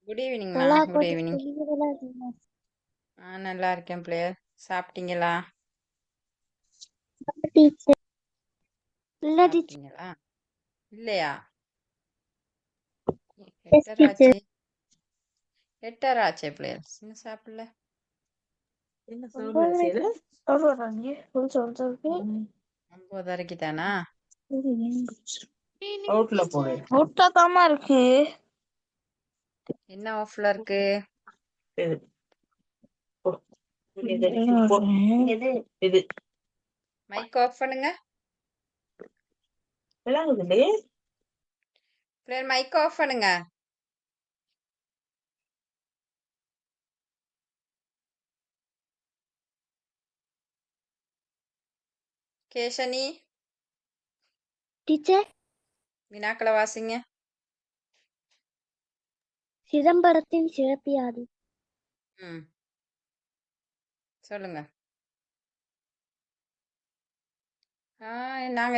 Good ஈவினிங்மா. நல்லா good கோட்டி evening. நீங்களா இருக்கீங்களா? நல்லா இருக்கேன் பிள்ளையர். சாப்பிட்டீங்களா? டீச்சர் இல்ல டீச்சர். சாப்பிட்டீங்களா? இல்லையா? Yes teacher. எட்டராச்சே. எட்டராச்சே பிள்ளையர். இன்னும் சாப்பிடல. ஒன்பதரைக்கு தானா? அவுட்ல தாமா இருக்கு. என்ன ஆஃப்ல இருக்கு? மைக் ஆஃப் பண்ணுங்க. பிள்ளையர் மைக் ஆஃப் பண்ணுங்க. கேஷனி டீச்சர் வினாக்களை வாசிங்க. சிதம்பரத்தின் சிறப்பியாது. ம் சொல்லுங்க. நாங்க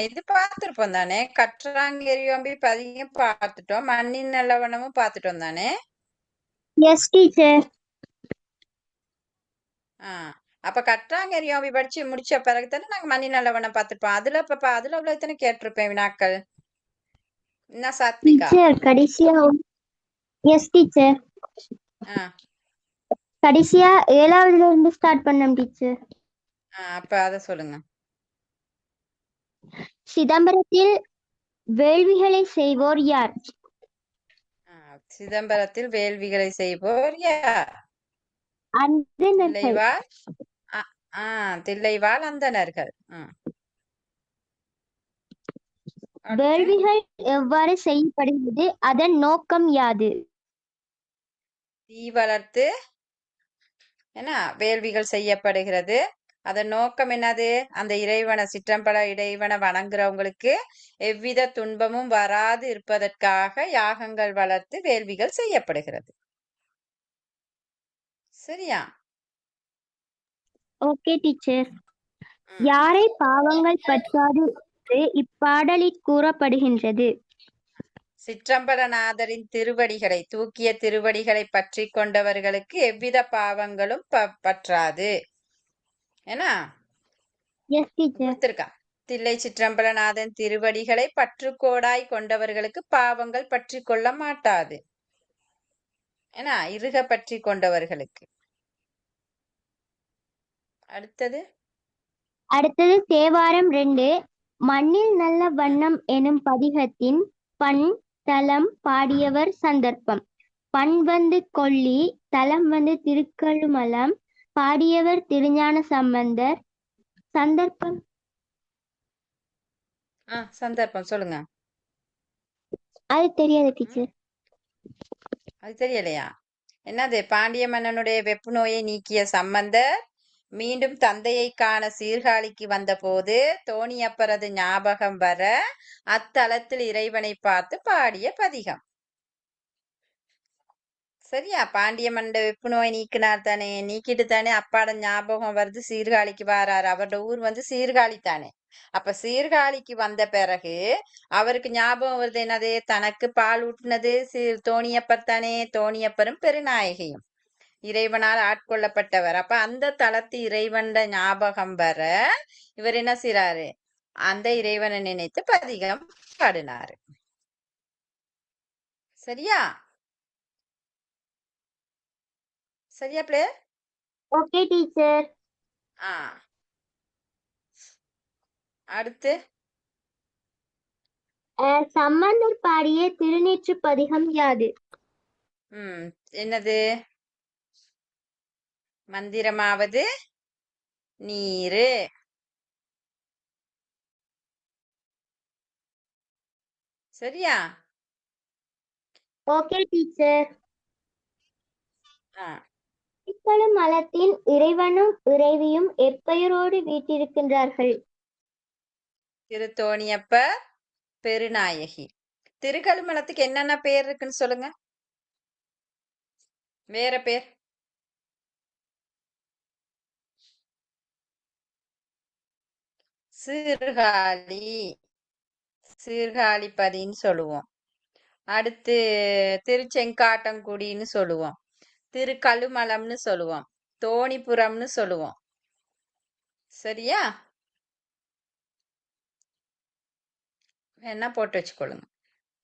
இது பார்த்துருப்போம் தானே. கற்றாங்கெரியோம்பி பதியும் பார்த்துட்டோம். மண்ணின் நல்லவனமும் பார்த்துட்டோம் தானே. Yes teacher. அப்ப கற்றாங்கெரியோம்பி படிச்சு முடிச்ச பிறகு தானே நாங்க மண்ணின் நல்லவனை பார்த்துருப்போம். அதுல அவ்வளவு தானே கேட்டிருப்பேன் வினாக்கள். என்ன சாத்விகா? டீச்சர் கடைசியா எஸ் டீச்சர். ஆ கடைசியா 7வதுல இருந்து ஸ்டார்ட் பண்ணோம் டீச்சர். அப்ப அத சொல்லுங்க. சிதம்பரத்தில் வேள்விகளை செய்வோர் யார்? சிதம்பரத்தில் வேள்விகளை செய்வோர் யார்? அந்தணர்கள். தில்லைவாழ் தில்லைவாழ் அந்தணர்கள். வேள்விகள் எவ்வாறு செய்யப்படுகிறது? அதன் நோக்கம் யாது? தீ வளர்த்து என்ன வேள்விகள் செய்யப்படுகிறது. அதன் நோக்கம் என்னது? அந்த இறைவனை சிற்றம்பல இறைவனை வணங்குறவங்களுக்கு எவ்வித துன்பமும் வராது இருப்பதற்காக யாகங்கள் வளர்த்து வேள்விகள் செய்யப்படுகிறது. சரியா? Okay teacher. யாரை பாவங்கள் பற்றாது என்று இப்பாடலில் கூறப்படுகின்றது? சிற்றம்பலநாதரின் திருவடிகளை தூக்கிய திருவடிகளை பற்றி கொண்டவர்களுக்கு எவ்வித பாவங்களும் பற்றாது. ஏன்னா எஸ் டீச்சர். கொடுத்திருக்கா. தில்லை சிற்றம்பலநாதன் திருவடிகளை பற்றுக்கோடாய் கொண்டவர்களுக்கு பாவங்கள் பற்றி கொள்ள மாட்டாது. ஏன்னா இருக பற்றி கொண்டவர்களுக்கு. அடுத்தது தேவாரம் 2 மண்ணில் நல்ல வண்ணம் எனும் பதிகத்தின் பண் தலம் பாடியவர் சந்தர்ப்பம். பண் வந்து கொல்லி, தலம் வந்து திருக்கழுமலம், பாடியவர் திருஞான சம்பந்தர். சந்தர்ப்பம் சந்தர்ப்பம் சொல்லுங்க. அது தெரியாது டீச்சர். அது தெரியலையா? என்னது? பாண்டிய மன்னனுடைய வெப்பு நோயை நீக்கிய சம்பந்தர் மீண்டும் தந்தையை காண சீர்காழிக்கு வந்தபோது தோணியப்பரது ஞாபகம் வர அத்தலத்தில் இறைவனை பார்த்து பாடிய பதிகம். சரியா? பாண்டிய மன்ன வெப்பு நோய் நீக்கினார் தானே. நீக்கிட்டு தானே அப்பாட ஞாபகம் வருது, சீர்காழிக்கு வாராரு. அவரோட ஊர் வந்து சீர்காழி தானே. அப்ப சீர்காழிக்கு வந்த பிறகு அவருக்கு ஞாபகம் வருது என்னது? தனக்கு பால் ஊட்டினது தோணியப்பர் தானே. தோணியப்பரும் பெருநாயகியும் இறைவனால் ஆட்கொள்ளப்பட்டவர். அப்ப அந்த தலத்து இறைவன் ஞாபகம் வர இவர் என்ன செய்யறாரு? அந்த இறைவனை நினைத்து பதிகம் பாடினாரு. சரியா? சரியா பிளே? Okay teacher. அடுத்து சம்பந்தர் பாடிய திருநீற்று பதிகம் யாது? என்னது? மந்திரமாவது நீரு. சரியா? Okay teacher. மலத்தின் இறைவனும் இறைவியும் எப்பெயரோடு வீட்டிருக்கின்றார்கள்? திருத்தோணியப்பர், பெருநாயகி. திருக்கழுமலத்துக்கு என்னென்ன பேர் இருக்குன்னு சொல்லுங்க. வேற பேர்? சீர்காழி, சீர்காழிப்பதின்னு சொல்லுவோம். அடுத்து திருச்செங்காட்டங்குடின்னு சொல்லுவோம், திருக்கழுமலம்னு சொல்லுவோம், தோணிபுரம்னு சொல்லுவோம். சரியா? வேணா போட்டு வச்சுக்கொள்ளுங்க.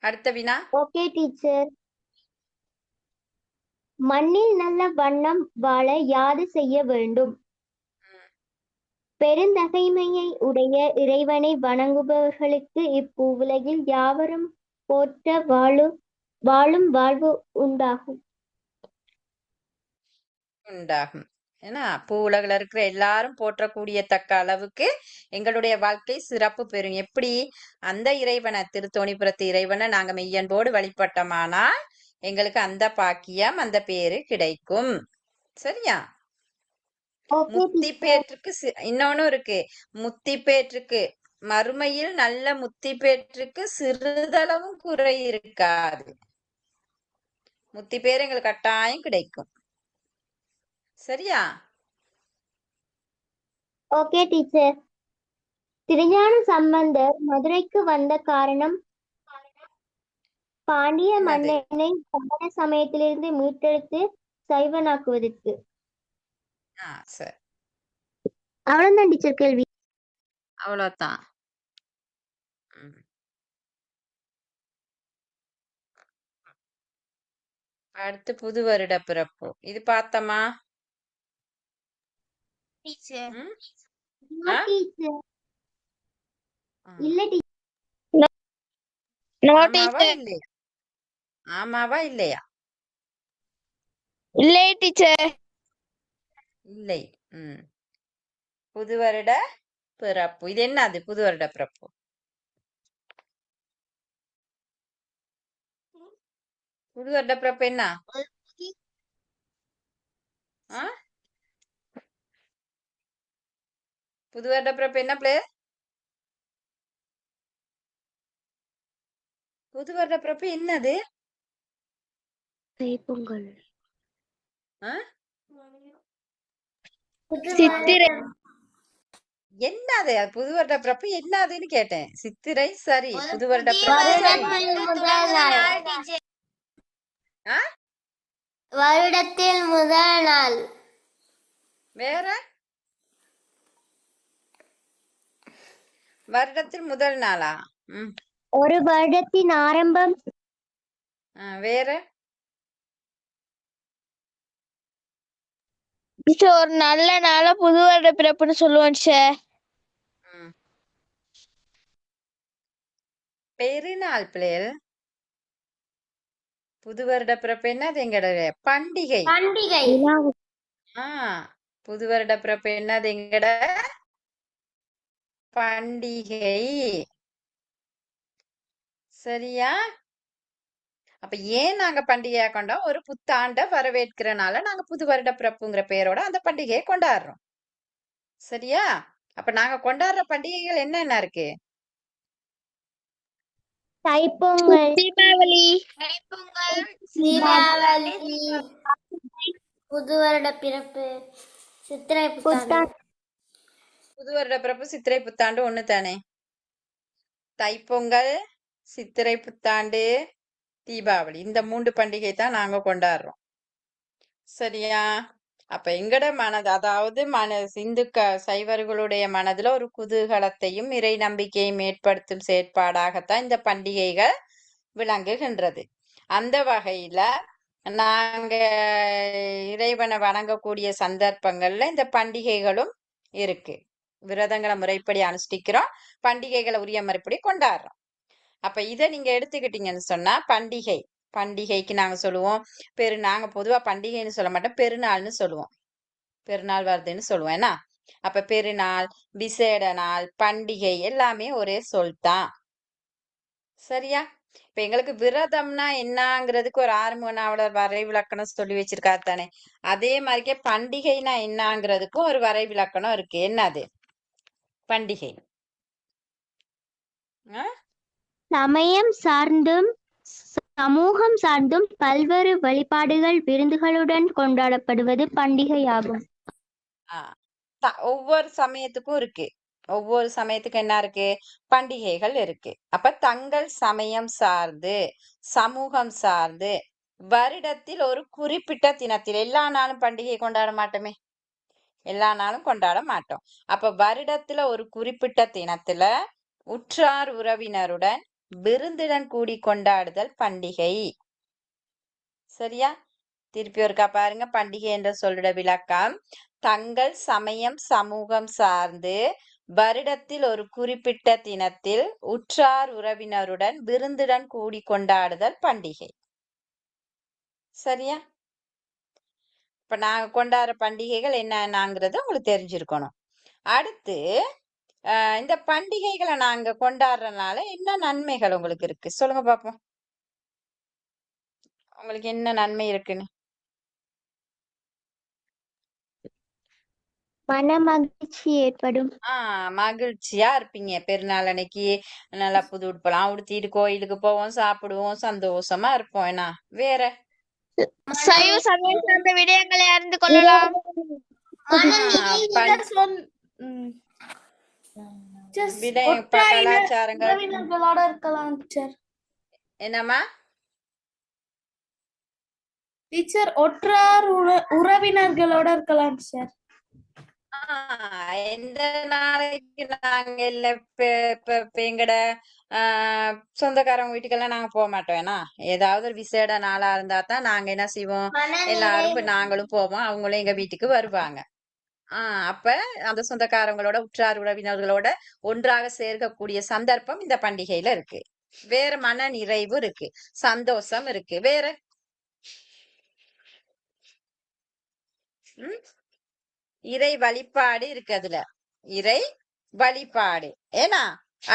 அடுத்த வினா. Okay teacher. மண்ணில் நல்ல வண்ணம் வாழ யாது செய்ய வேண்டும்? பெருந்தகைமையை உடைய இறைவனை வணங்குபவர்களுக்கு இப்பூவுலகில் யாவரும் போற்ற வாழும் வாழ்வு உண்டாகும். உண்டாகும். ஏன்னா பூ உலகில் இருக்கிற எல்லாரும் போற்றக்கூடிய தக்க அளவுக்கு எங்களுடைய வாழ்க்கை சிறப்பு பெறும். எப்படி? அந்த இறைவனை, திருத்தோணிபுரத்து இறைவனை நாங்க மெய்யன்போடு வழிபட்டோமானால் எங்களுக்கு அந்த பாக்கியம், அந்த பேரு கிடைக்கும். சரியா? முத்தி பேற்றுக்கு இன்னொன்னு இருக்கு. முத்தி பேற்றுக்கு மறுமையில் நல்ல முத்தி பேற்றுக்கு சிறிதளவும் குறை இருக்காது. முத்தி பேர் எங்களுக்கு கட்டாயம் கிடைக்கும். சரியா? Okay teacher. திருஞான சம்பந்தர் மதுரைக்கு வந்த காரணம் பாண்டிய மன்னனை சமண சமயத்திலிருந்து மீட்டெடுத்து சைவனாக்குவதற்கு. சரி, அவ்வளவுதான் டீச்சர் கேள்வி. அவ்வளவுதான். அடுத்து புது வருட பிறப்பு. இது பார்த்தமா? ஆமாவா இல்லையா? இல்லை டீச்சர். இல்லை. புது வருட பிறப்பு. இது என்னது புது வருட பிறப்பு? புது வருட பிறப்பு என்ன? புது வருட பிறப்பு என்ன பிள்ளை? புது வருட பிறப்பு என்னது? பொங்கல். சித்திரை. என்னது புது வருட பிறப்பு என்னதுன்னு கேட்டேன். சித்திரை சரி. புது வருட வருடத்தில் முதல் நாள். வேற? வருடத்தில் முதல் நாளா? ஒரு வருடத்தின் ஆரம்பம். வேற? ஒரு நல்ல நாள புது வருட பிறப்புன்னு சொல்லுவோம் சார். பெருநாள் பிள்ளைகள். புது வருட பிறப்பு என்னது? எங்களுடைய பண்டிகை. புது வருட பிறப்பு என்னது? எங்கட பண்டிகை. சரியா? அப்ப ஏன் நாங்க பண்டிகையா கொண்டோம்? ஒரு புத்தாண்ட வரவேற்கிறனால நாங்க புது வருட பிறப்புங்கிற பேரோட அந்த பண்டிகையை கொண்டாடுறோம். சரியா? அப்ப நாங்க கொண்டாடுற பண்டிகைகள் என்னென்ன இருக்கு? தைப்பொங்கல், தீபாவளி, புது வருட பிறப்பு, சித்திரை புத்தாண்டு. புது வருட பிறப்பு சித்திரை புத்தாண்டு ஒண்ணு தானே? தைப்பொங்கல், சித்திரை புத்தாண்டு, தீபாவளி, இந்த 3 பண்டிகை தான் நாங்க கொண்டாடுறோம். சரியா? அப்ப எங்கட மனது, அதாவது இந்துக்க சைவர்களுடைய மனதுல ஒரு குதூகலத்தையும் இறை நம்பிக்கையும் ஏற்படுத்தும் செயற்பாடாகத்தான் இந்த பண்டிகைகள் விளங்குகின்றது. அந்த வகையில நாங்க இறைவனை வணங்கக்கூடிய சந்தர்ப்பங்கள்ல இந்த பண்டிகைகளும் இருக்கு. விரதங்களை முறைப்படி அனுஷ்டிக்கிறோம், பண்டிகைகளை உரிய முறைப்படி கொண்டாடுறோம். அப்ப இதை நீங்க எடுத்துக்கிட்டீங்கன்னு சொன்னா பண்டிகைக்கு நாங்க சொல்லுவோம் நாங்க பொதுவா பண்டிகைன்னு சொல்ல மாட்டோம், பெருநாள்னு சொல்லுவோம். பெருநாள் வருதுன்னு சொல்லுவோம். என்ன? அப்ப பெருநாள், விசேட நாள், பண்டிகை எல்லாமே ஒரே சொல் தான். சரியா? இப்ப எங்களுக்கு விரதம்னா என்னங்கிறதுக்கு ஒரு ஆறுமுகனாவலர் வரைவிலக்கணம் சொல்லி வச்சிருக்காரு தானே? அதே மாதிரிக்கே பண்டிகைனா என்னங்கிறதுக்கும் ஒரு வரைவிலக்கணம் இருக்கு. என்னது பண்டிகை? சமயம் சார்ந்தும் சமூகம் சார்ந்தும் பல்வேறு வழிபாடுகள் விருந்துகளுடன் கொண்டாடப்படுவது பண்டிகையாகும். ஒவ்வொரு சமயத்துக்கும் இருக்கு. ஒவ்வொரு சமயத்துக்கு என்ன இருக்கு? பண்டிகைகள் இருக்கு. அப்ப தங்கள் சமயம் சார்ந்து, சமூகம் சார்ந்து, வருடத்தில் ஒரு குறிப்பிட்ட தினத்தில், எல்லா நாளும் பண்டிகை கொண்டாட மாட்டோமே, எல்லா நாளும் கொண்டாட மாட்டோம். அப்ப வருடத்துல ஒரு குறிப்பிட்ட தினத்துல உற்றார் உறவினருடன் விருந்துடன் கூடி கொண்டாடுதல் பண்டிகை. சரியா? திருப்பி ஒருக்கா பாருங்க. பண்டிகை என்ற சொல்லோட விளக்கம்: தங்கள் சமயம் சமூகம் சார்ந்து வருடத்தில் ஒரு குறிப்பிட்ட தினத்தில் உற்றார் உறவினருடன் விருந்துடன் கூடி கொண்டாடுதல் பண்டிகை. சரியா? இப்ப நாங்க கொண்டாடுற பண்டிகைகள் என்னங்கிறது உங்களுக்கு தெரிஞ்சிருக்கணும். அடுத்து இந்த பண்டிகைகளை நாங்க கொண்டாடுறதுனால என்ன நன்மைகள் உங்களுக்கு இருக்கு? சொல்லுங்க பாப்போம். உங்களுக்கு என்ன நன்மை இருக்குன்னு? மன மகிழ்ச்சி ஏற்படும். மகிழ்ச்சியா இருப்பீங்க. பெருநாள் அன்னைக்கு நல்லா புது உடுப்பெல்லாம் உடுத்திட்டு கோயிலுக்கு போவோம், சாப்பிடுவோம், சந்தோஷமா இருப்போம். என்ன வேற? சைவ சமயம் சார்ந்த விடயங்களை அறிந்து கொள்ளலாம். கலாச்சாரங்கள் இருக்கலாம் டீச்சர். என்னம்மா டீச்சர் ஒற்றார் உறவினர்களோட இருக்கலாம் சார். எந்த நாளைக்கு நாங்க இல்ல எங்கட சொந்தக்காரங்க வீட்டுக்கெல்லாம் நாங்க போக மாட்டோம். ஏன்னா ஏதாவது ஒரு விசேட நாளா இருந்தா தான் நாங்க என்ன செய்வோம், எல்லாரும் நாங்களும் போவோம், அவங்களும் எங்க வீட்டுக்கு வருவாங்க. அப்ப அந்த சொந்தக்காரங்களோட உற்றார் உறவினர்களோட ஒன்றாக சேர்க்கக்கூடிய சந்தர்ப்பம் இந்த பண்டிகையில இருக்கு. வேற மன நிறைவு இருக்கு, சந்தோஷம் இருக்கு. வேற இறை வழிபாடு இருக்கு. அதுல இறை வழிபாடு. ஏன்னா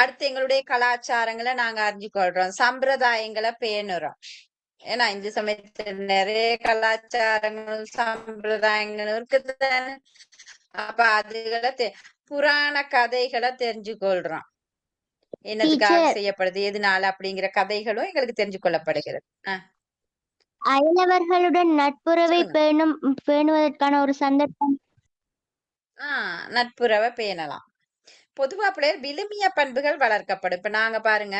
அடுத்து எங்களுடைய கலாச்சாரங்களை நாங்க அறிஞ்சு கொள்றோம், சம்பிரதாயங்களை பேணுறோம். ஏன்னா இந்து சமயத்துல நிறைய கலாச்சாரங்களும் சம்பிரதாயங்களும் இருக்குது. அப்ப அதுகளை புராண கதைகளை தெரிஞ்சு கொள்றோம். என்னதுக்காக செய்யப்படுது, எதனால அப்படிங்கிற கதைகளும் எங்களுக்கு தெரிஞ்சு கொள்ளப்படுகிறது. அயலவர்களுடன் நட்புறவை பேணுவதற்கான ஒரு சந்தர்ப்பம். நட்புறவை பேணலாம். பொதுவா பிள்ளைகள் விழுமிய பண்புகள் வளர்க்கப்படும். இப்ப நாங்க பாருங்க,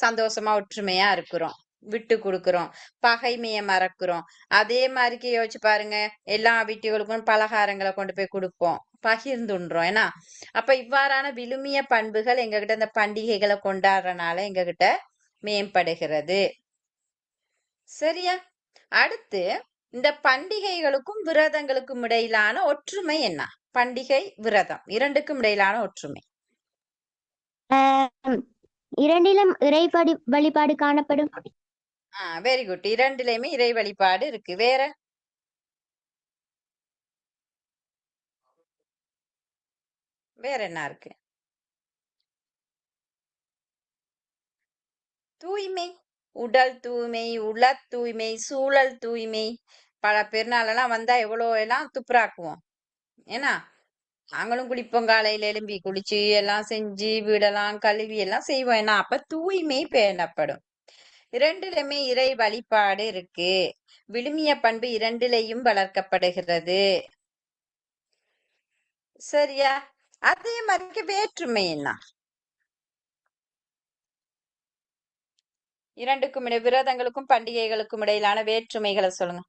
சந்தோஷமா ஒற்றுமையா இருக்கிறோம், விட்டு கொடுக்கிறோம், பகைமைய மறக்கிறோம். அதே மாதிரிக்கு யோசிச்சு பாருங்க, எல்லா வீட்டுகளுக்கும் பலகாரங்களை கொண்டு போய் கொடுப்போம், பகிர்ந்துன்றோம். ஏன்னா அப்ப இவ்வாறான விழுமிய பண்புகள் எங்ககிட்ட இந்த பண்டிகைகளை கொண்டாடுறதுனால எங்ககிட்ட மேம்படுகிறது. சரியா? அடுத்து இந்த பண்டிகைகளுக்கும் விரதங்களுக்கும் இடையிலான ஒற்றுமை என்ன? பண்டிகை விரதம் இரண்டுக்கும் இடையிலான ஒற்றுமை. இரண்டிலும் இறை வழிபாடு காணப்படும். Very good. இரண்டிலுமே இறை வழிபாடு இருக்கு. வேற? வேற என்ன இருக்கு? தூய்மை, உடல் தூய்மை, உள தூய்மை, சூழல் தூய்மை. பல பெருநாளெல்லாம் வந்தா எவ்வளவு எல்லாம் துப்புராக்குவோம். ஏன்னா நாங்களும் குளிப்போம், காலையில எழும்பி குளிச்சு எல்லாம் செஞ்சு வீடெல்லாம் கழுவி எல்லாம் செய்வோம். ஏன்னா அப்ப தூய்மை பேணப்படும். இரண்டிலுமே இறை வழிபாடு இருக்கு. விழுமிய பண்பு இரண்டிலையும் வளர்க்கப்படுகிறது. சரியா? அதே மாதிரி வேற்றுமை என்ன? இரண்டுக்கும் விரதங்களுக்கும் பண்டிகைகளுக்கும் இடையிலான வேற்றுமைகளை சொல்லுங்க.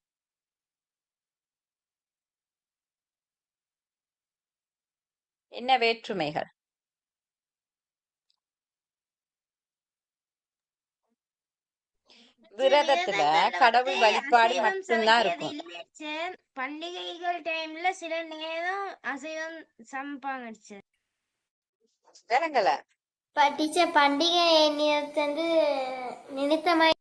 என்ன வேற்றுமைகள்? விரதத்துல கடவுள் வழிபாடு மட்டும்தான் இருக்கும். பண்டிகைகள் டைம்ல சில நேரம் அசைவம் சமைப்பாங்க. விளங்கல. டீச்சர் பண்டிகை நேரத்து நினைத்தமாய்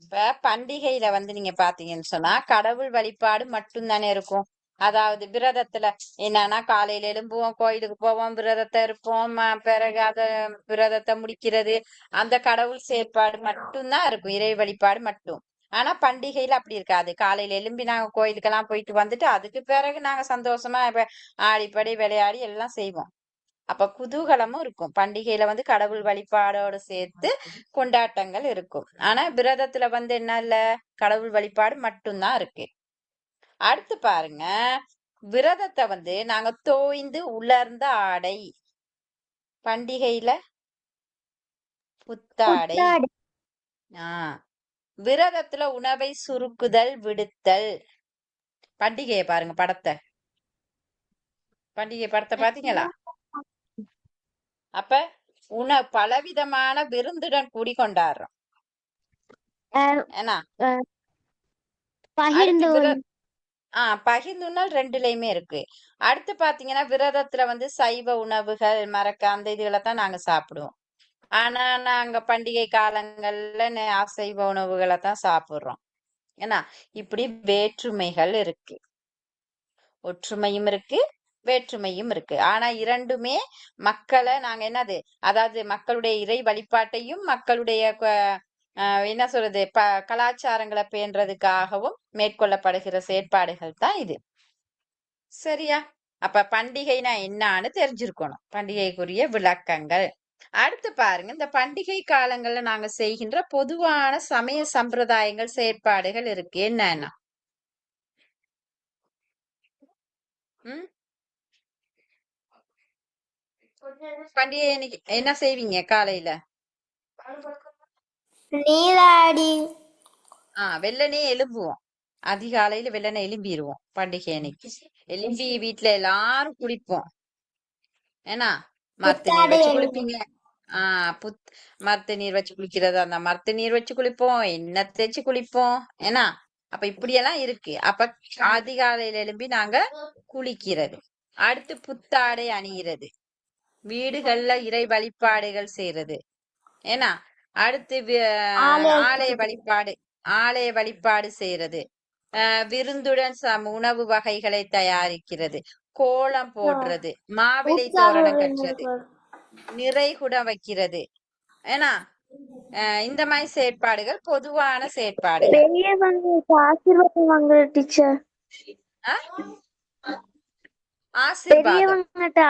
இப்ப பண்டிகையில நீங்க பாத்தீங்கன்னு சொன்னா கடவுள் வழிபாடு மட்டும்தானே இருக்கும். அதாவது விரதத்துல என்னன்னா காலையில எழும்புவோம், கோயிலுக்கு போவோம், விரதத்தை இருப்போம், பிறகு அத விரதத்தை முடிக்கிறது, அந்த கடவுள் செயற்பாடு மட்டும்தான் இருக்கும், இறை வழிபாடு மட்டும். ஆனா பண்டிகையில அப்படி இருக்காது. காலையில எழும்பி நாங்க கோயிலுக்கெல்லாம் போயிட்டு வந்துட்டு அதுக்கு பிறகு நாங்க சந்தோஷமா ஆடிப்படி விளையாடி எல்லாம் செய்வோம். அப்ப குதூகலமும் இருக்கும். பண்டிகையில கடவுள் வழிபாடோடு சேர்த்து கொண்டாட்டங்கள் இருக்கும். ஆனா விரதத்துல என்ன இல்ல, கடவுள் வழிபாடு மட்டும்தான் இருக்கு. அடுத்து பாருங்க, விரதத்தை வந்து நாங்க தோய்ந்து உலர்ந்த ஆடை. பண்டிகையில புத்தாடை. புத்தாடை. ஆஹ் விரதத்துல உணவை சுருக்குதல் விடுத்தல். பண்டிகையை பாருங்க படத்தை. பண்டிகை படத்தை பாத்தீங்களா? அப்ப பலவிதமான விருந்துடன் கூடி கொண்டாடுறோம். ஏன்னா அஹ், அடுத்து பகிர்ந்து பகிர்ந்துனால் ரெண்டுலயுமே இருக்கு. அடுத்து பாத்தீங்கன்னா விரதத்துல வந்து சைவ உணவுகள் மரக்க அந்த இதுகளை தான் நாங்க சாப்பிடுவோம். ஆனா நாங்க பண்டிகை காலங்கள்ல அசைவ உணவுகளை தான் சாப்பிடுறோம். ஏன்னா இப்படி வேற்றுமைகள் இருக்கு. ஒற்றுமையும் இருக்கு, வேற்றுமையும் இருக்கு. ஆனா இரண்டுமே மக்களை நாங்க என்னது, அதாவது மக்களுடைய இறை வழிபாட்டையும் மக்களுடைய என்ன சொல்றது கலாச்சாரங்களை பேணுறதுக்காகவும் மேற்கொள்ளப்படுகிற செயற்பாடுகள் தான் இது. சரியா? அப்ப பண்டிகைனா என்னான்னு தெரிஞ்சிருக்கணும். பண்டிகைக்குரிய விளக்கங்கள். அடுத்து பாருங்க, இந்த பண்டிகை காலங்கள்ல நாங்க செய்கின்ற பொதுவான சமய சம்பிரதாயங்கள் செயற்பாடுகள் இருக்கு. என்னன்னா ம் பண்டிகை அன்னைக்கு என்ன செய்வீங்க? காலையில நீராடி வெள்ளனே எழும்புவோம். அதிகாலையில வெள்ளனை எழும்பிடுவோம். பண்டிகை அன்னைக்கு எழும்பி வீட்டுல எல்லாரும் குளிப்போம். ஏன்னா மரத்து நீர் புத்தாடை வச்சு அணிந்து குளிப்பீங்க. மரத்து நீர் வச்சு குளிக்கிறது, அந்த மரத்து நீர் வச்சு குளிப்போம், எண்ணெய் தேய்ச்சி குளிப்போம். ஏன்னா அப்ப இப்படியெல்லாம் இருக்கு. அப்ப அதிகாலையில எழும்பி நாங்க குளிக்கிறது. அடுத்து புத்தாடை அணிகிறது. வீடுகள்ல இறை வழிபாடுகள் செய்யறது. ஏன்னா அடுத்து ஆலய வழிபாடு செய்யறது. விருந்துடன் உணவு வகைகளை தயாரிக்கிறது. கோலம் போடுறது, மாவிலை தோரணம் கட்டுறது, நிறைகுடம் வைக்கிறது. ஏன்னா இந்த மாதிரி செயற்பாடுகள் பொதுவான செயற்பாடுகள். பெரியவங்களுக்கு ஆசீர்வாதம் வாங்குற டீச்சர். ஆசீர்வாதம் பெரியவங்கிட்ட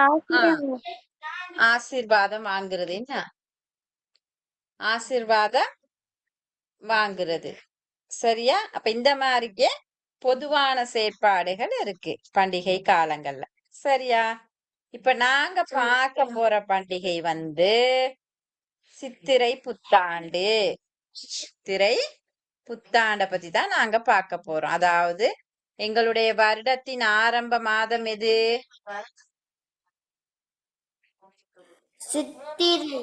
ஆசீர்வாதம் வாங்குறது. என்ன ஆசீர்வாதம் வாங்குறது? சரியா? அப்ப இந்த மாதிரிக்கே பொதுவான செயற்பாடுகள் இருக்கு பண்டிகை காலங்கள்ல. சரியா? இப்ப நாங்க பார்க்க போற பண்டிகை வந்து சித்திரை புத்தாண்டு. சித்திரை புத்தாண்ட பத்தி தான் நாங்க பார்க்க போறோம். அதாவது எங்களுடைய வருடத்தின் ஆரம்ப மாதம் எது? சித்திரை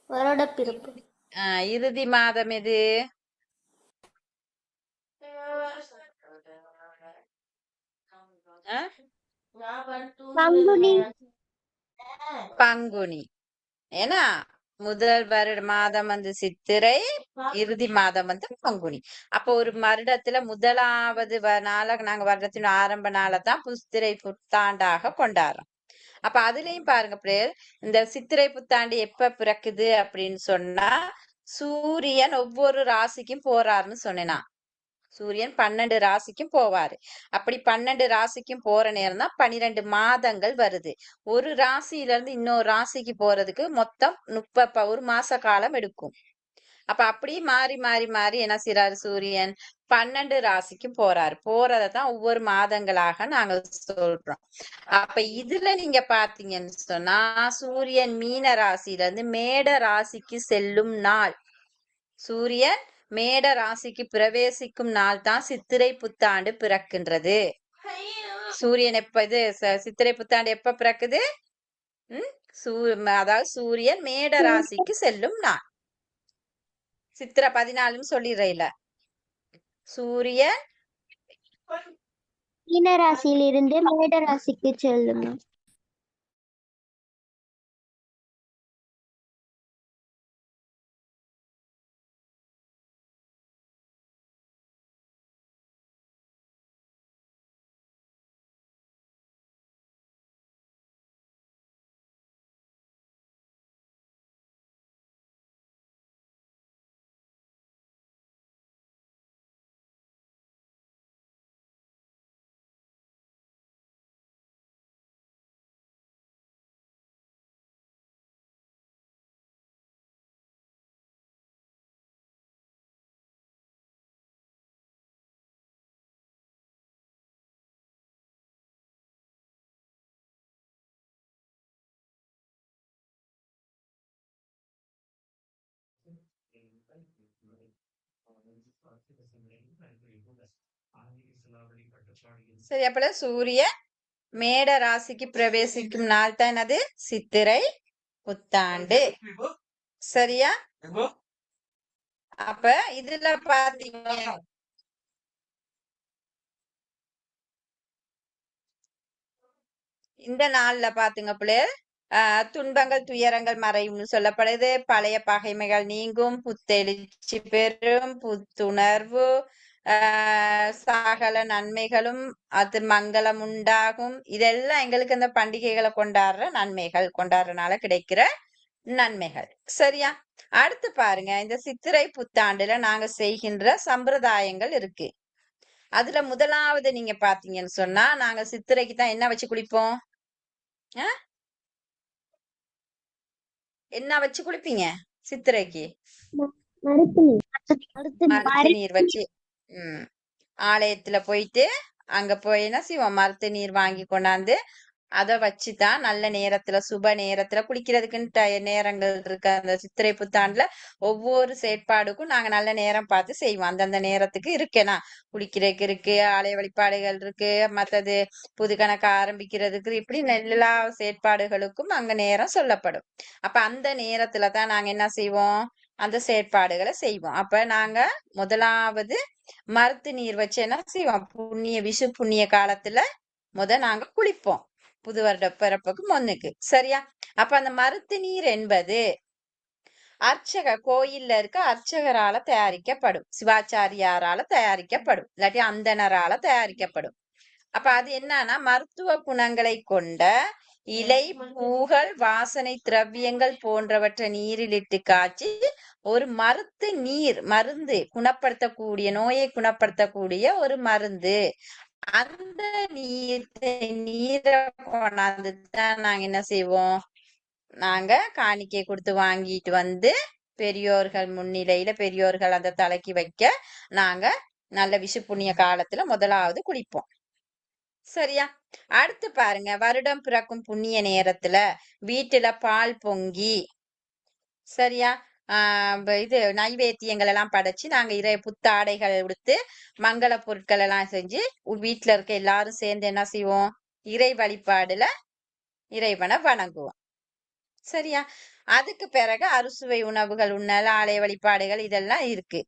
வருடப்பிறப்பு. இறுதி மாதம் எது? பங்குனி. ஏன்னா முதல் மாதம் வந்து சித்திரை, இறுதி மாதம் வந்து பங்குனி. அப்போ ஒரு வருடத்துல முதலாவது நாள நாங்க வருடத்தின் ஆரம்ப நாளை தான் சித்திரை புத்தாண்டாக கொண்டாடுறோம். அப்ப அதுலயும் பாருங்க பிள்ளைகள், இந்த சித்திரை புத்தாண்டு எப்ப பிறக்குது அப்படின்னு சொன்னா சூரியன் ஒவ்வொரு ராசிக்கும் போறாருன்னு சொன்னேனா. சூரியன் 12 ராசிக்கும் போவாரு. அப்படி 12 ராசிக்கும் போற நேரம் தான் 12 மாதங்கள் வருது. ஒரு ராசியில இருந்து இன்னொரு ராசிக்கு போறதுக்கு மொத்தம் 1 மாச காலம் எடுக்கும். அப்ப அப்படி மாறி மாறி மாறி என்ன செய்யறாரு சூரியன்? 12 ராசிக்கு போறாரு. போறதான் ஒவ்வொரு மாதங்களாக நாங்க சொல்றோம். அப்ப இதுல நீங்க பாத்தீங்கன்னு சொன்னா சூரியன் மீன ராசியில இருந்து மேட ராசிக்கு செல்லும் நாள், சூரியன் மேட ராசிக்கு பிரவேசிக்கும் நாள் தான் சித்திரை புத்தாண்டு பிறக்கின்றது. சூரியன் எப்ப இது சித்திரை புத்தாண்டு எப்ப பிறக்குது? அதாவது சூரியன் மேட ராசிக்கு செல்லும் நாள் சித்திரை 14 சொல்லிடுறேன். சூரியன் மீன ராசியிலிருந்து மேட ராசிக்கு செல்லும். சரி, அப்ப சூரிய மேட ராசிக்கு பிரவேசிக்கும் நாள் தான் என்னது? சித்திரை புத்தாண்டு. சரியா? அப்ப இதுல பாத்தீங்க இந்த நாள்ல பாத்துங்க பிள்ளைகள், துன்பங்கள் துயரங்கள் மறையும்னு சொல்லப்படுது. பழைய பகைமைகள் நீங்கும், புத்தெழுச்சி பெறும், புத்துணர்வு, சகல நன்மைகளும், அது மங்களம் உண்டாகும். இதெல்லாம் எங்களுக்கு அந்த பண்டிகைகளை கொண்டாடுறனால கிடைக்கிற நன்மைகள். சரியா? அடுத்து பாருங்க, இந்த சித்திரை புத்தாண்டுல நாங்க செய்கின்ற சம்பிரதாயங்கள் இருக்கு. அதுல முதலாவது நீங்க பாத்தீங்கன்னு சொன்னா, நாங்க சித்திரைக்கு தான் என்ன வச்சு குளிப்போம்? என்ன வச்சு குளிப்பீங்க சித்திரைக்கு? மருத்து நீர் வச்சு. ஆலயத்துல போயிட்டு அங்க போய் என்ன செய்வோம்? மருத்து நீர் வாங்கி கொண்டாந்து அதை வச்சுதான் நல்ல நேரத்துல சுப நேரத்துல குளிக்கிறதுக்குன்னு நேரங்கள் இருக்கு. அந்த சித்திரை புத்தாண்டுல ஒவ்வொரு செயற்பாடுக்கும் நாங்க நல்ல நேரம் பார்த்து செய்வோம். அந்தந்த நேரத்துக்கு இருக்கேனா குளிக்கிறதுக்கு இருக்கு, ஆலய வழிபாடுகள் இருக்கு, மற்றது புது கணக்கு ஆரம்பிக்கிறதுக்கு, இப்படி எல்லா செயற்பாடுகளுக்கும் அங்க நேரம் சொல்லப்படும். அப்ப அந்த நேரத்துல தான் நாங்க என்ன செய்வோம்? அந்த செயற்பாடுகளை செய்வோம். அப்ப நாங்க முதலாவது மருத்து நீர் வச்சு என்ன செய்வோம்? விஷு புண்ணிய காலத்துல நாங்க குளிப்போம், புது வருட பிறப்புக்கு முன்னுக்கு. சரியா? அப்ப அந்த மருத்து நீர் என்பது கோயில்ல இருக்க அர்ச்சகரால தயாரிக்கப்படும், சிவாச்சாரியாரால தயாரிக்கப்படும், இல்லாட்டி அந்தனரால தயாரிக்கப்படும். அப்ப அது என்னன்னா, மருத்துவ குணங்களை கொண்ட இலை, பூகள், வாசனை திரவியங்கள் போன்றவற்றை நீரிலிட்டு காய்ச்சி ஒரு மருந்து குணப்படுத்தக்கூடிய, நோயை குணப்படுத்தக்கூடிய ஒரு மருந்து. அந்த நீரை கொண்டாந்து தான் நாங்க என்ன செய்வோம்? நாங்க காணிக்கை கொடுத்து வாங்கிட்டு வந்து பெரியோர்கள் முன்னிலையில பெரியோர்கள் அந்த தலைக்கு வைக்க நாங்க நல்ல விஷு புண்ணிய காலத்துல முதலாவது குளிப்போம். சரியா? அடுத்து பாருங்க, வருடம் பிறக்கும் புண்ணிய நேரத்துல வீட்டுல பால் பொங்கி, சரியா, இது நைவேத்தியங்கள் எல்லாம் படைச்சு நாங்க புத்தாடைகள் உடுத்து மங்கள பொருட்கள் எல்லாம் செஞ்சு வீட்டுல இருக்க எல்லாரும் சேர்ந்து என்ன செய்வோம்? இறை வழிபாடுல இறைவனை வணங்குவோம். சரியா? அதுக்கு பிறகு அறுசுவை உணவுகள் உண்ணல், ஆலய வழிபாடுகள் இதெல்லாம் இருக்கு.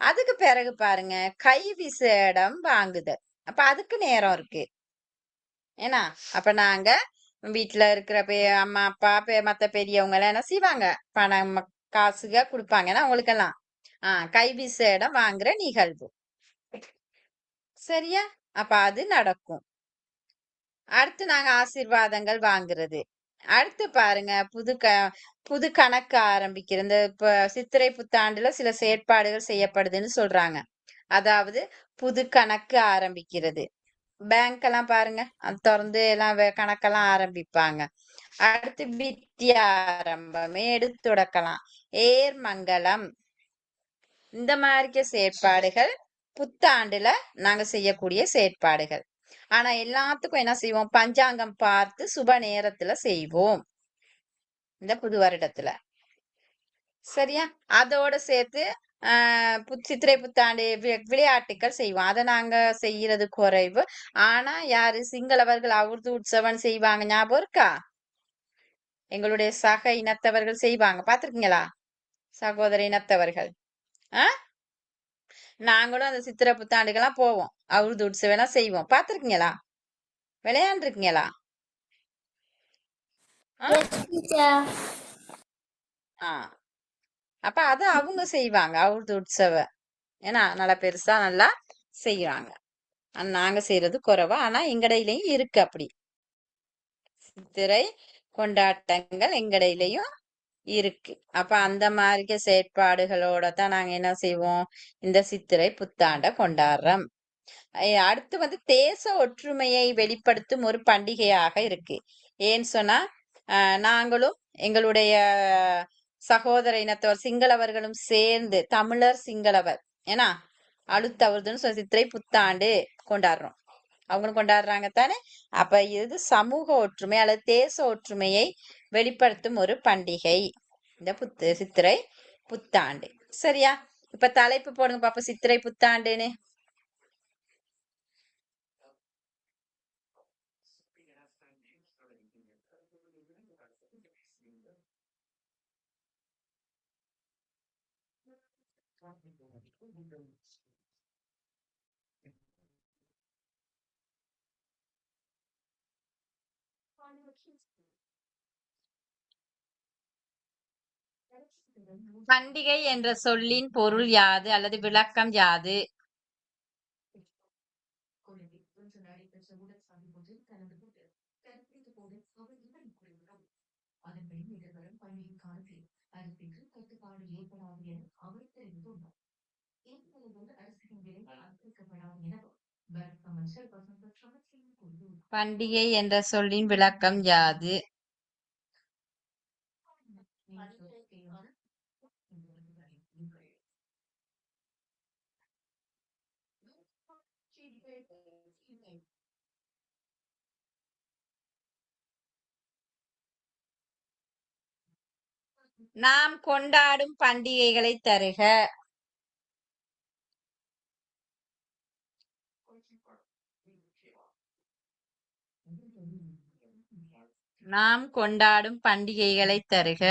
அதுக்கு பிறகு பாருங்க, கை விசேடம் வாங்குதல். அப்ப அதுக்கு நேரம் இருக்கு. ஏன்னா அப்ப நாங்க வீட்டுல இருக்கிற அம்மா அப்பா மத்த பெரியவங்க எல்லாம் என்ன செய்வாங்க? பணம் காசுக கொடுப்பாங்கன்னா அவங்களுக்கெல்லாம் கை விசேடம் வாங்குற நிகழ்வு. சரியா? அப்ப அது நடக்கும். அடுத்து நாங்க ஆசீர்வாதங்கள் வாங்குறது. அடுத்து பாருங்க, புது கணக்கு ஆரம்பிக்கிறது. இந்த இப்ப சித்திரை புத்தாண்டுல சில செயற்பாடுகள் செய்யப்படுதுன்னு சொல்றாங்க. அதாவது புது கணக்கு ஆரம்பிக்கிறது. பேங்க் எல்லாம் பாருங்க, அது திறந்து எல்லாம் கணக்கெல்லாம் ஆரம்பிப்பாங்க. அடுத்து வித்தியாரம்பம், எடுத்துடக்கலாம், ஏர்மங்கலம், இந்த மாதிரி செயற்பாடுகள் புத்தாண்டுல நாங்க செய்யக்கூடிய செயற்பாடுகள். ஆனா எல்லாத்துக்கும் என்ன செய்வோம்? பஞ்சாங்கம் பார்த்து சுப நேரத்துல செய்வோம் இந்த புது வருடத்துல. சரியா? அதோட சேர்த்து சித்திரை புத்தாண்டு விளையாட்டுக்கள் செய்வோம். அதை நாங்க செய்யறது குறைவு. ஆனா யாரு சிங்களவர்கள் அவர்து உற்சவம் செய்வாங்க, ஞாபகம் இருக்கா? எங்களுடைய சக இனத்தவர்கள் செய்வாங்க, பாத்திருக்கீங்களா? சகோதர இனத்தவர்கள். நாங்களும் அந்த சித்திரை புத்தாண்டுக்கெல்லாம் போவோம், அவர்து உற்சவம் செய்வோம், பாத்திருக்கீங்களா? விளையாண்டுருக்கீங்களா? அப்ப அத அவங்க செய்வாங்க, அவர்து உற்சவம். ஏன்னா நல்லா பெருசா நல்லா செய்யறாங்க. நாங்க செய்யறது குறைவா, ஆனா எங்கடையிலயும் இருக்கு அப்படி சித்திரை கொண்டாட்டங்கள் எங்கடையிலயும் இருக்கு. அப்ப அந்த மாதிரி செயற்பாடுகளோட தான் நாங்க என்ன செய்வோம்? இந்த சித்திரை புத்தாண்ட கொண்டாடுறோம். அடுத்து தேச ஒற்றுமையை வெளிப்படுத்தும் ஒரு பண்டிகையாக இருக்கு. ஏன்னு சொன்னா, நாங்களும் எங்களுடைய சகோதர இனத்தவர் சிங்களவர்களும் சேர்ந்து, தமிழர் சிங்களவர் ஏன்னா அழுத்தவர்துன்னு சித்திரை புத்தாண்டு கொண்டாடுறோம். அவங்களும் கொண்டாடுறாங்க தானே? அப்ப இது சமூக ஒற்றுமை அல்லது தேச ஒற்றுமையை வெளிப்படுத்தும் ஒரு பண்டிகை இந்த சித்திரை புத்தாண்டு. சரியா? இப்ப தலைப்பு போடுங்க பாப்பா, சித்திரை புத்தாண்டுன்னு. பண்டிகை என்ற சொல்லின் பொருள் யாது அல்லது விளக்கம் யாது? பண்டிகை என்ற சொல்லின் விளக்கம் யாது? நாம் கொண்டாடும் பண்டிகைகளை தருக. நாம் கொண்டாடும் பண்டிகைகளை தருக.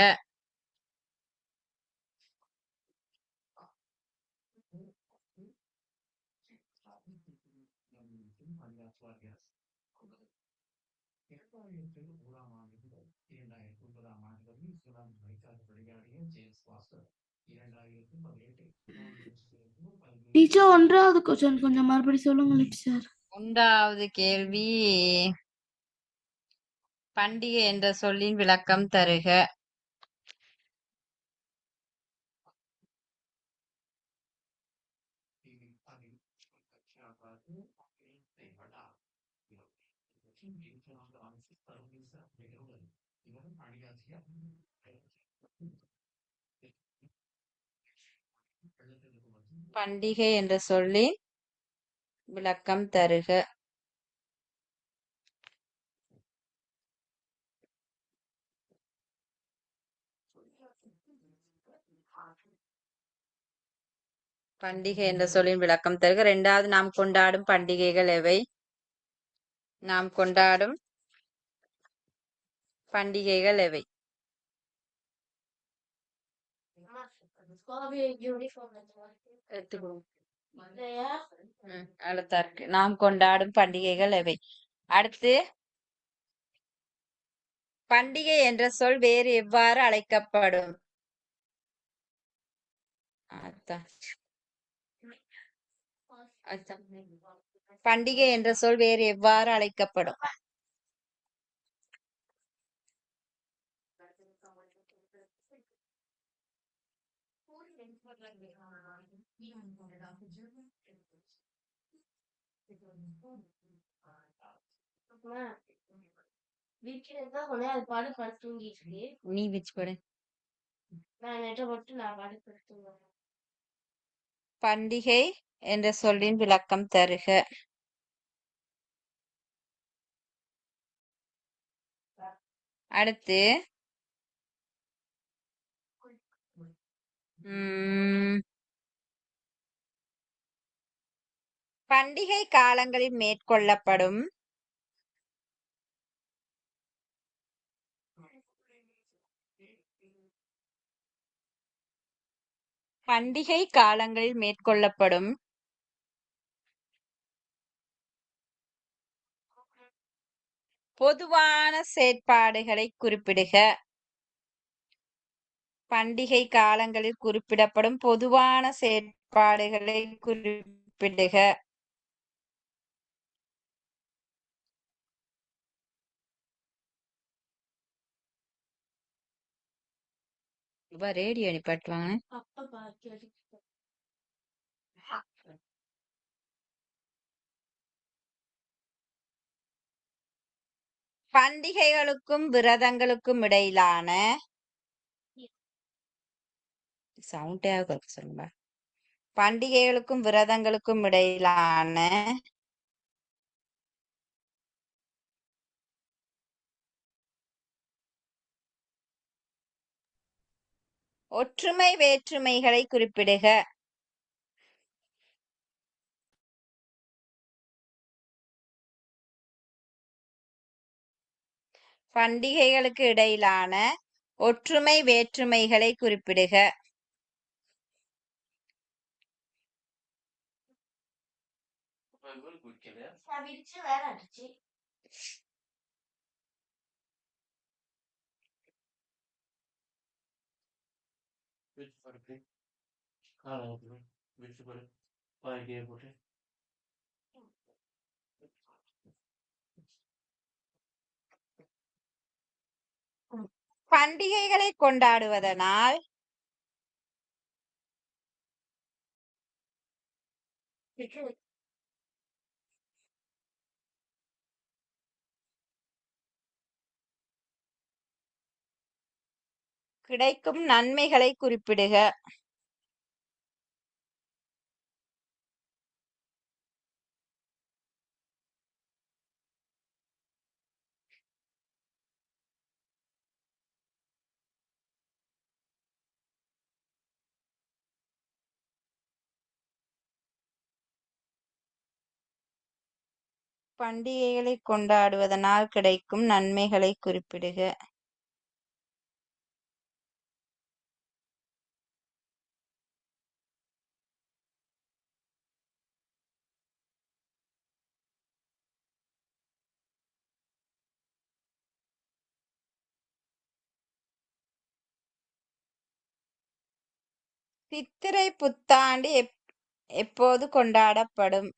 டீச்சர் 1வது கொஸ்டின் கொஞ்சம் மறுபடியும் சொல்லுங்க டீச்சர். 1வது கேள்வி, பண்டிகை என்ற சொல்லின் விளக்கம் தருக. பண்டிகை என்ற சொல்லின் விளக்கம் தருக. பண்டிகை என்ற சொல்லின் விளக்கம் தருக. 2வது, நாம் கொண்டாடும் பண்டிகைகள் எவை? நாம் கொண்டாடும் பண்டிகைகள் எவை? அடுத்தா இருக்கு. நாம் கொண்டாடும் பண்டிகைகள் எவை? அடுத்து, பண்டிகை என்ற சொல் வேறு எவ்வாறு அழைக்கப்படும்? பண்டிகை என்ற சொல் வேறு எவ்வாறு அழைக்கப்படும்? நீ வச்சு படு. பண்டிகை என்ற சொல்லின் விளக்கம் தருக. அடுத்து, பண்டிகை காலங்களில் மேற்கொள்ளப்படும் பண்டிகை காலங்களில் மேற்கொள்ளப்படும் பொதுவான செயற்பாடுகளை குறிப்பிடுக. பண்டிகை காலங்களில் குறிப்பிடப்படும் பொதுவான செயற்பாடுகளை குறிப்பிடுக. ரேடியோ நிப்பாட்டுவாங்க. பண்டிகைகளுக்கும் விரதங்களுக்கும் இடையிலான சொல்லுங்க. பண்டிகைகளுக்கும் விரதங்களுக்கும் இடையிலான ஒற்றுமை வேற்றுமைகளை குறிப்பிடுக. பண்டிகைகளுக்கு இடையிலான ஒற்றுமை வேற்றுமைகளை குறிப்பிடுக. பண்டிகைகளை கொண்டாடுவதனால் கிடைக்கும் நன்மைகளை குறிப்பிடுக. பண்டிகைகளை கொண்டாடுவதனால் கிடைக்கும் நன்மைகளை குறிப்பிடுக. சித்திரை புத்தாண்டு எப்போது கொண்டாடப்படும்?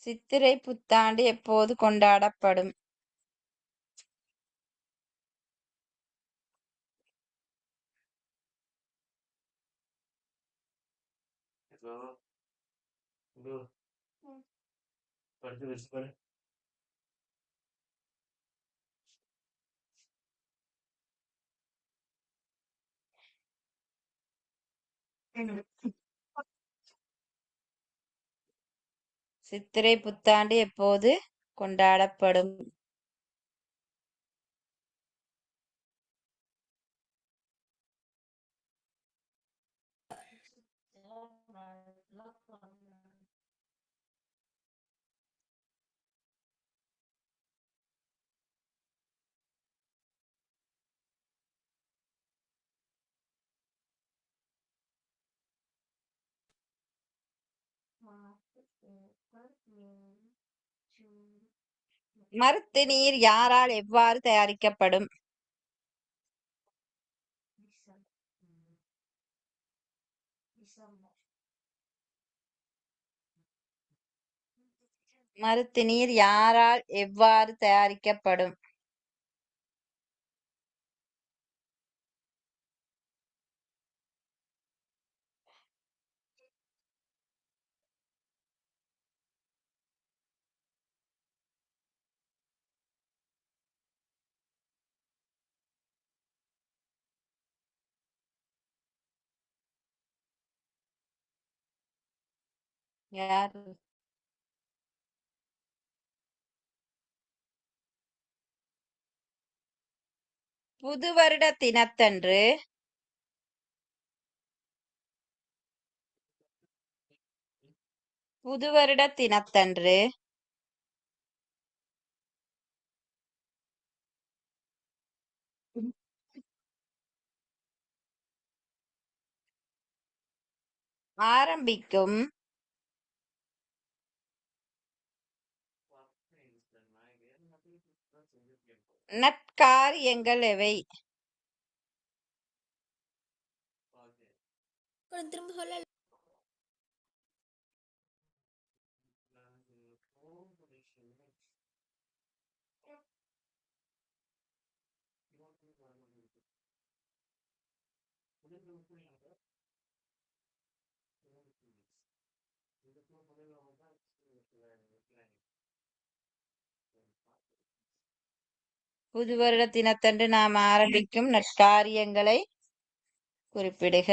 சித்திரை புத்தாண்டு எப்போது கொண்டாடப்படும்? சித்திரை புத்தாண்டு எப்போது கொண்டாடப்படும்? மருத்து நீர் யாரால் எவ்வாறு தயாரிக்கப்படும்? மருத்து நீர் யாரால் எவ்வாறு தயாரிக்கப்படும்? யார்? புது வருட தினத்தன்று புது வருட தினத்தன்று ஆரம்பிக்கும் நற்காரியங்கள் எவை? திரும்ப சொல்ல. புது வருட தினத்தன்று நாம் ஆரம்பிக்கும் நற்காரியங்களை குறிப்பிடுக.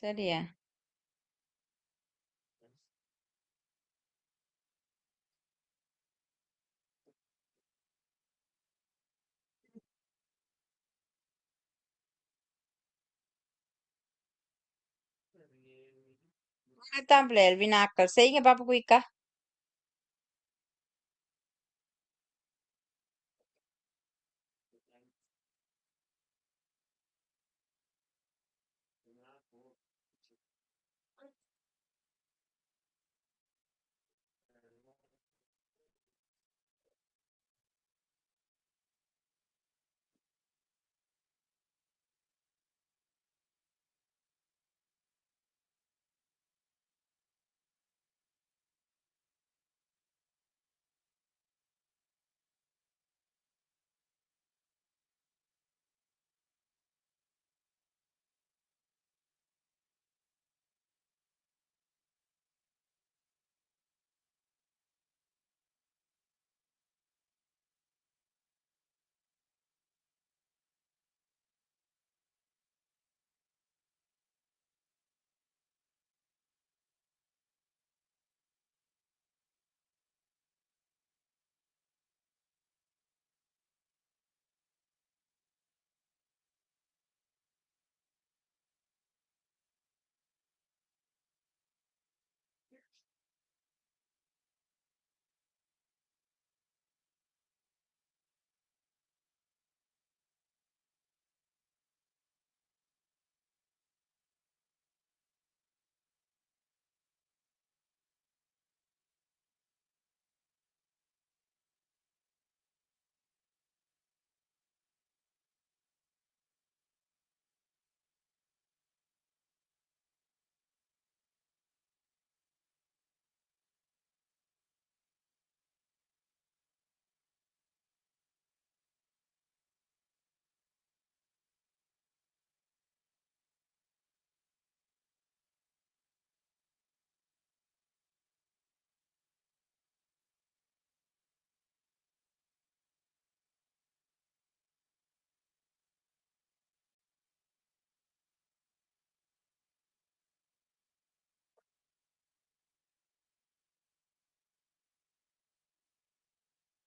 சரியா? தான் பிள்ளைகள் வினாக்கள் செய்யுங்க பாப்பா குயிக்கா.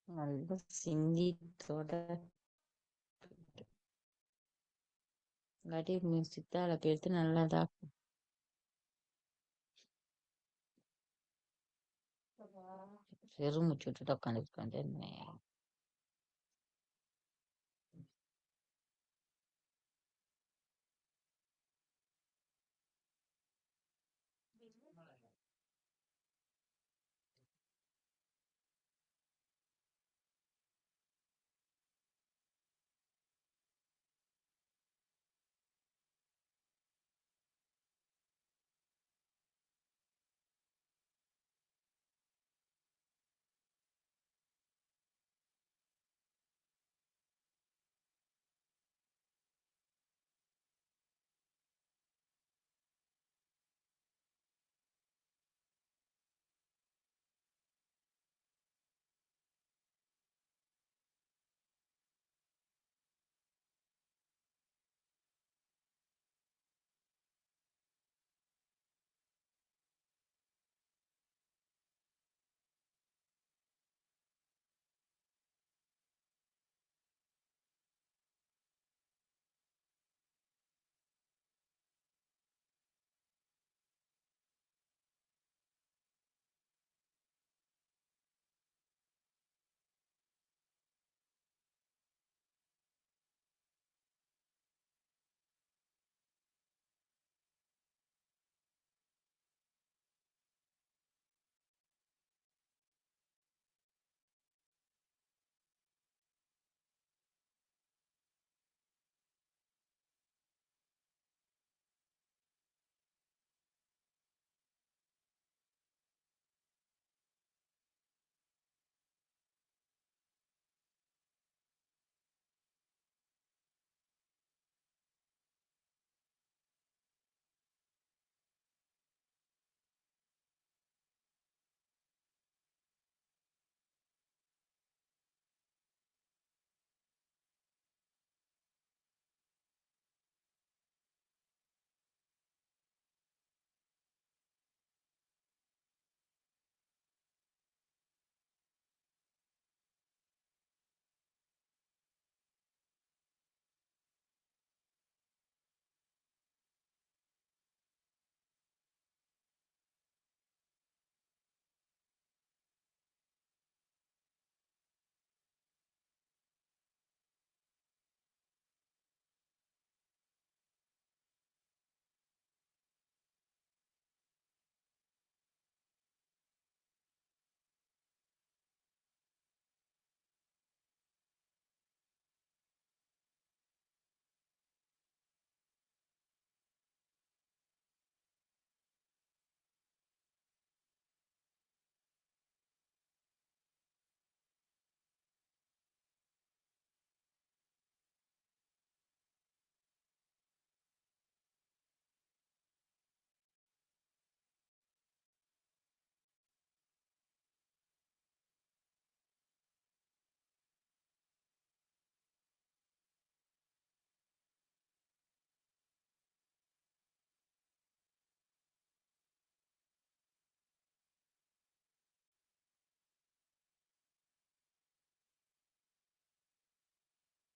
நல்ல சிந்தித்தோட இல்லாட்டி சித்தால பேர்த்து நல்லதா பெருமூச்சு விட்டுட்டு உட்காந்துருக்கேன்.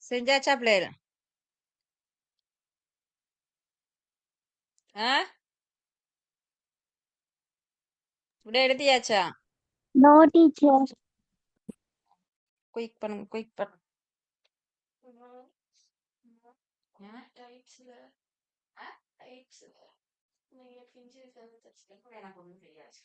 செஞ்சாச்சா பிள்ளைகள்? ஆ விட எழுதியாச்சா? No teacher. குயிக் பண்ணுங்க, குயிக் பண்ணு. எனக்கு ஒன்றும் தெரியாது.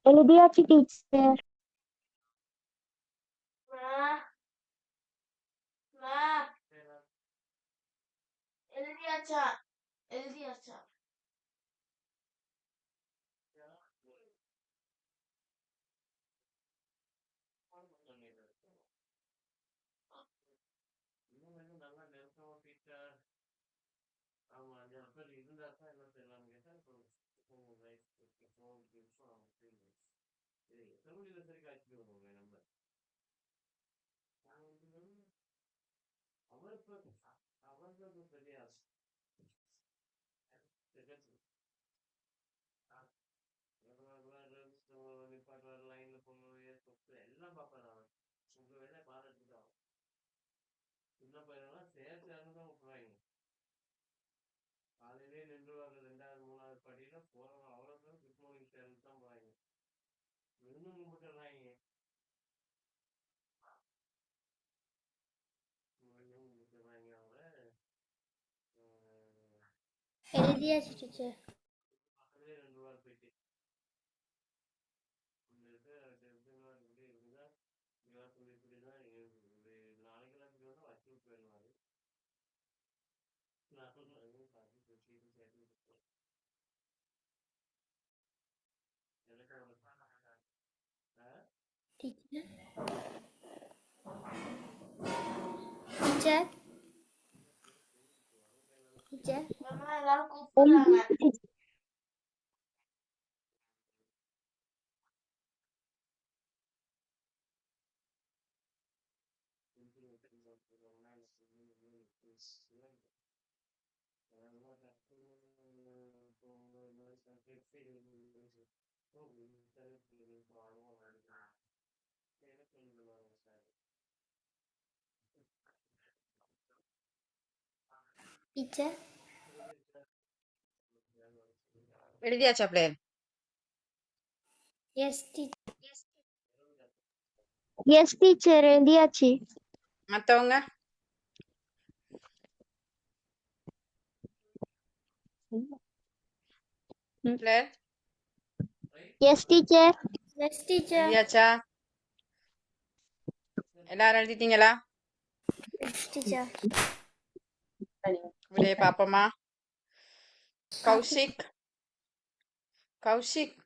எழுதியாச்சு டீச்சர். எழுதியாச்சா? எழுதியாச்சா? எழுதியாச்சு டீச்சர். டீச்சர் டீச்சர் டீச்சர் மாமா எல்லாரும் கூப்பிடுறாங்க. டீச்சர் எழுதியாச்சா பிள்ளைகள்? Yes teacher. எஸ் டீச்சர் எழுதியாச்சு. மத்தவங்க? பிள்ளைகள் எஸ் டீச்சர். Yes teacher. எழுதியாச்சா? எல்லாரும் எழுதிட்டீங்களா? டீச்சர் விடைய பாப்போமா? கௌஷிக், கௌஷிக்,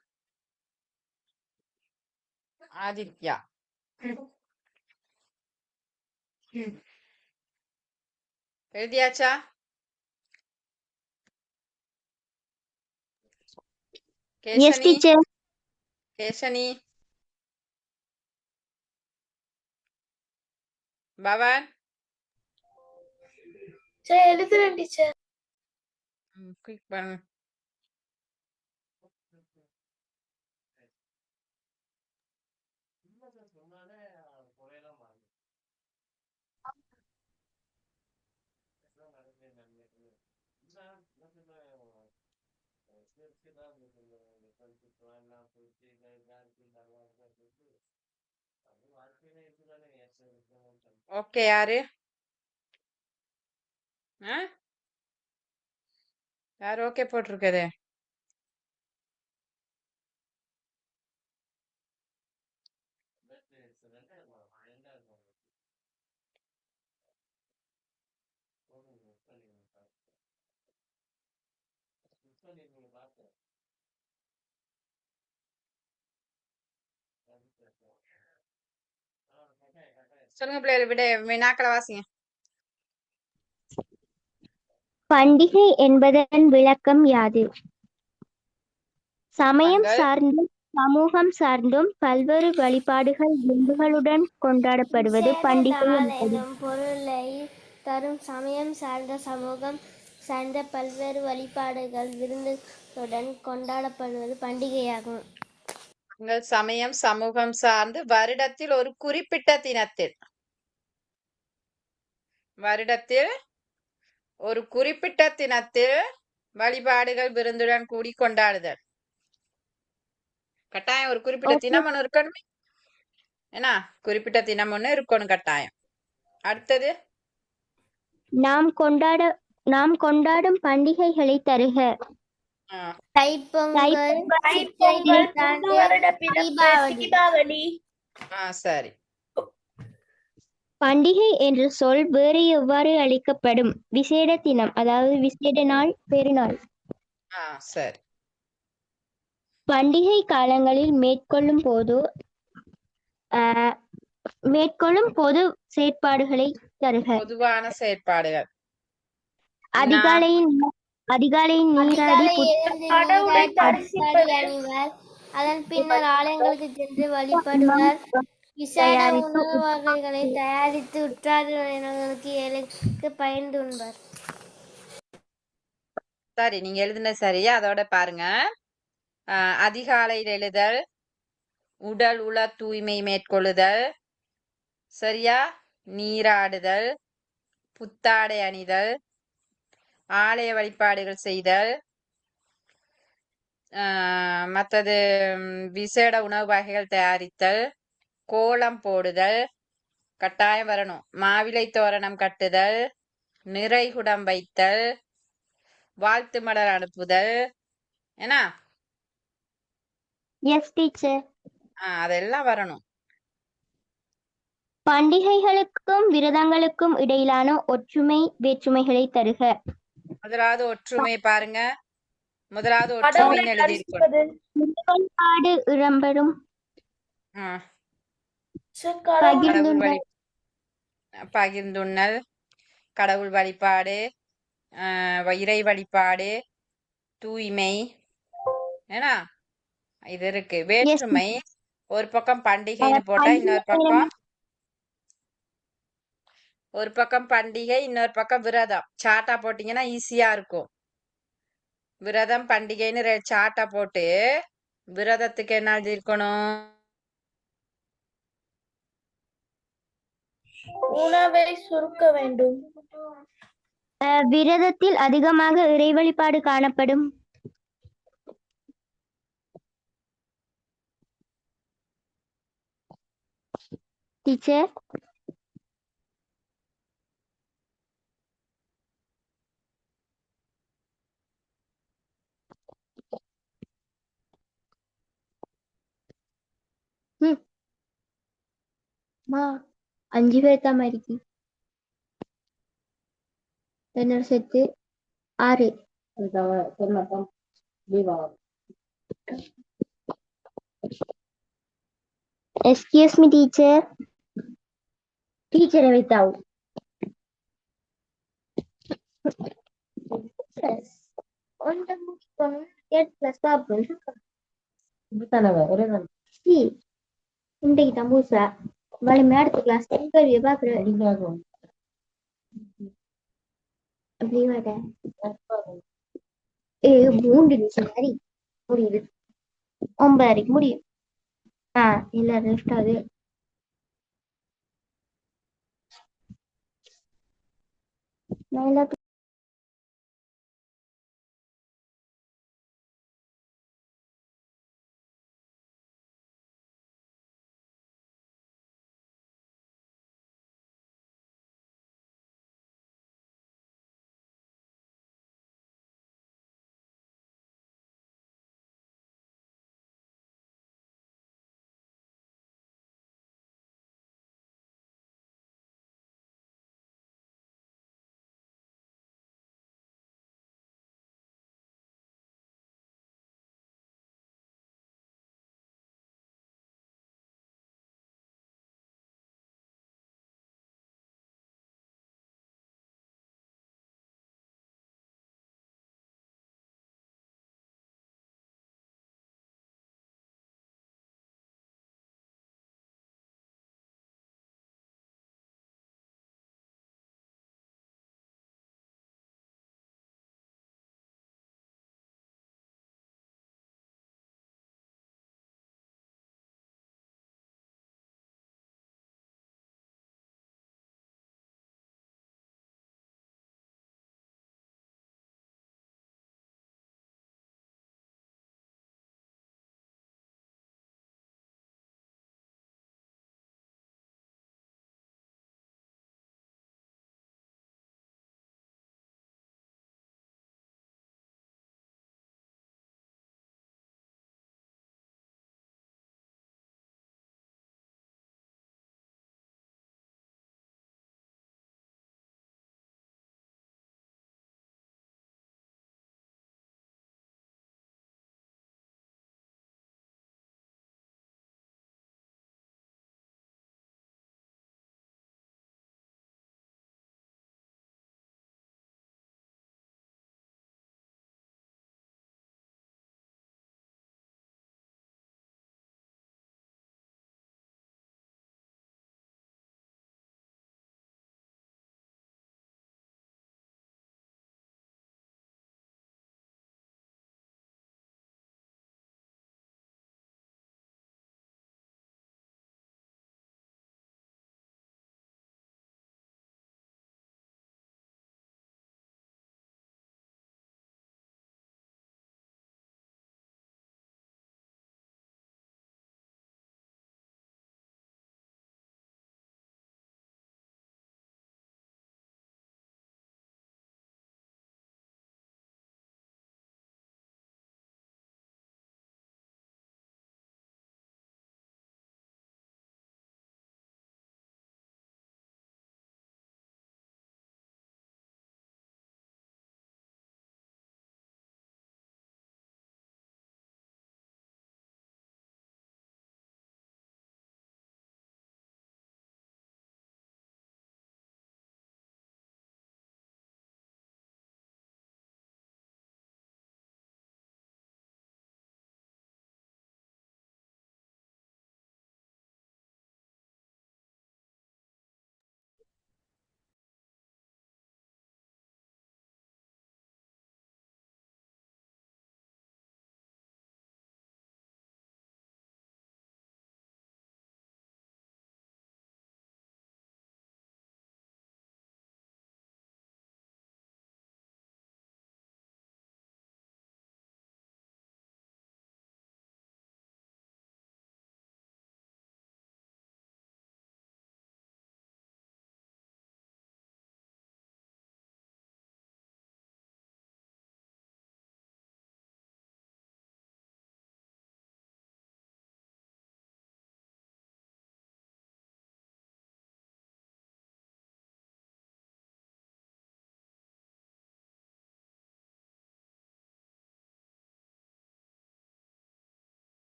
ஆதித்யா. எழுதியாச்சா? Yes Kesani, teacher. கேசனி, பவன், சரி எழுதுறேன் டீச்சர். குயிக் பண்ணு. ஓகே, யாரு? ஆ? யார் ஓகே போட்டிருக்கது? சொல்லுங்க பிள்ளைகள், விட வினாக்களை வாசிங்க. பண்டிகை என்பதன் விளக்கம் யாது? சமயம் பண்கள், சார்ந்தும் சமூகம் சார்ந்தும் பல்வேறு வழிபாடுகள் விருந்துகளுடன் கொண்டாடப்படுவது விசேட பண்டிகை நாள் எனப்படும். எனும் பொருளை தரும். சமயம் சார்ந்த சமூகம் சார்ந்த பல்வேறு வழிபாடுகள் விருந்துகளுடன் கொண்டாடப்படுவது பண்டிகையாகும். உங்கள் சமயம் சமூகம் சார்ந்து வருடத்தில் ஒரு குறிப்பிட்ட தினத்தில் வழிபாடுகள் விருந்துடன் கூடி கொண்டாடுதல். கட்டாயம் ஒரு குறிப்பிட்ட ஓகே. தினம் ஒன்று இருக்கணும். ஏன்னா குறிப்பிட்ட தினம் ஒன்று இருக்கணும் கட்டாயம். அடுத்தது, நாம் கொண்டாடும் பண்டிகைகளை தருக. ஆ, தைப்பொங்கல், தைப்பொங்கல், தீபாவளி. சரி. பண்டிகை என்ற சொல் வேறு எவ்வாறு அழைக்கப்படும்? விசேட தினம், அதாவது விசேட நாள், பெருநாள். சரி. பண்டிகை காலங்களில் மேற்கொள்ளும் பொது செயற்பாடுகளை தருக. பொதுவான செயற்பாடுகள். அதிகாலையில் நீராடி அணிவர். அதன் பின்னர் ஆலயங்களுக்கு சென்று வழிபடுவர். விசேட உணவு வகைகளை தயாரித்து உற்றார் உறவினர்களுக்கு ஏழைகளுக்கு பகிர்ந்து உண்பர். சரி, நீங்க எழுதுனது சரியா? அதோட பாருங்க. அதிகாலையில் எழுதல், உடல் உள தூய்மை மேற்கொள்ளுதல், சரியா? நீராடுதல், புத்தாடை அணிதல், ஆலய வழிபாடுகள் செய்தல், மற்றது விசேட உணவு வகைகள் தயாரித்தல், கோலம் போடுதல், கட்டாயம் வரணும். மாவிலை தோரணம் கட்டுதல், நிறைகுடம் வைத்தல், வாழ்த்து மலர் அனுப்புதல். ஏன்னா எஸ் டீச்சர். அதெல்லாம் வரணும். பண்டிகைகளுக்கும் விரதங்களுக்கும் இடையிலான ஒற்றுமை வேற்றுமைகளை தருக. முதலாவது ஒற்றுமை பாருங்க. முதலாவது ஒற்றுமைன்னு எழுதியிருக்கணும். வழிபாடு இடம்பெறும். பகிர்ந்துண்ணல், கடவுள் வழிபாடு, இறை வழிபாடு, தூய்மை. ஏன்னா இது இருக்கு. வேற்றுமை ஒரு பக்கம் பண்டிகைன்னு போட்டா ஒரு பக்கம் பண்டிகை, இன்னொரு பக்கம் விரதம். சாட்டா போட்டீங்கன்னா ஈஸியா இருக்கும். விரதம் பண்டிகைன்னு சாட்டா போட்டு விரதத்துக்கு என்ன எழுதியிருக்கணும்? உணவை சுருக்க வேண்டும். விரதத்தில் அதிகமாக இறை வழிபாடு காணப்படும். டீச்சர், மா 5 பேர் தான் இருக்கு. என்னோட சேர்த்து 6. Excuse me teacher. டீச்சரை வைத்தாவு இன்றைக்கு தம்பூசா வலிமை அடுத்த கிளாஸ் இன்டர்வியூ பாக்குறேன். அப்படி மாட்டேன். 3 நிமிஷம் சரி முடியுது. 9:30 முடியும். எல்லாரும் லெஃப்ட் ஆகுது. நான் எல்லாத்துக்கும்